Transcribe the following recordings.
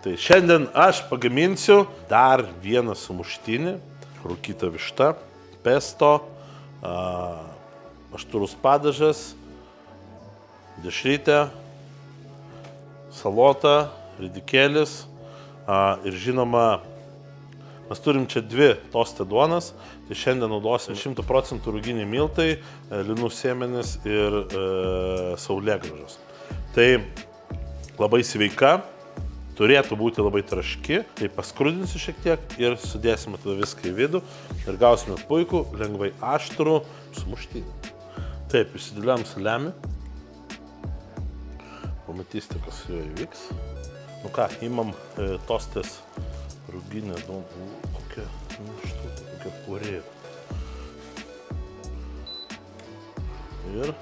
Tai šiandien aš pagaminsiu dar vieną sumuštinį, rūkyta višta, pesto, aštrus padažas, dešrytė, salota, ridikėlis ir žinoma, mes turim čia dvi tostę duonas, tai šiandien naudosim 100% ruginiai miltai, linų sėmenis ir saulėgrąžos. Tai labai sveika, turėtų būti labai traški, tai paskrudinsiu šiek tiek ir sudėsime tada viską į vidų ir gausime puikų, lengvai aštrų sumuštinį. Taip, išsidėliam saliamį. Pamatysite, kas su juo įvyks. Nu ką, imam tostės ruginę duoną. Kokia minkštutė, kokia purė. Ir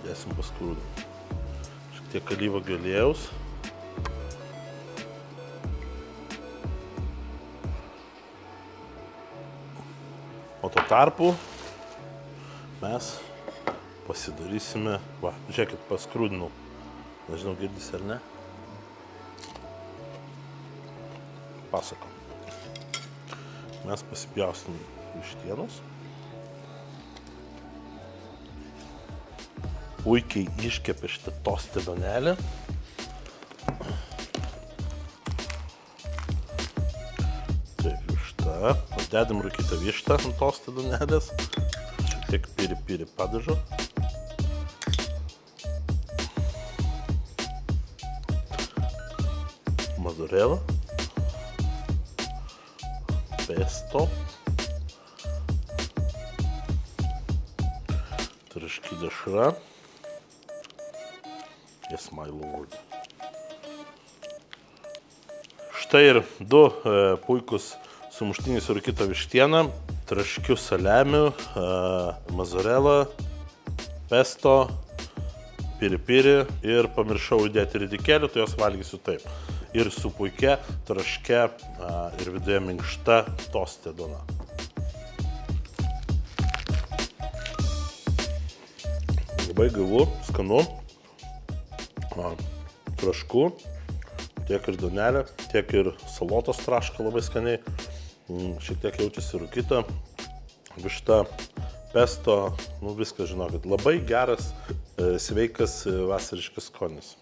dėsim paskrūdinti. Šiek tiek alyvuogių aliejaus. O tuo tarpu mes pasidarysime, va, žiūrėkit, paskrūdinau, nežinau, girdisi ar ne, pasakom. Mes pasipjaustim vištienos, puikiai iškepė šitą tostę duonelę. Taip, višta, dedam rūkytą vištą ant tostę duonelės, šiek tiek piri padažo. Mozzarella, pesto, traški dešra, yes my lord. Štai ir du puikus sumuštiniai su rūkyta vištiena, traškiu saliamiu, mozzarella, pesto, piri ir pamiršau įdėti ridikėlių, tai jos valgysiu taip. Ir su puikia, traškia ir viduje minkšta tostė duona. Labai gaivu, skanu, trašku, tiek ir duonelė, tiek ir salotos traška labai skaniai, šiek tiek jaučiasi rūkyta, višta, pesto, nu viskas žinokit, labai geras, sveikas vasariškas skonis.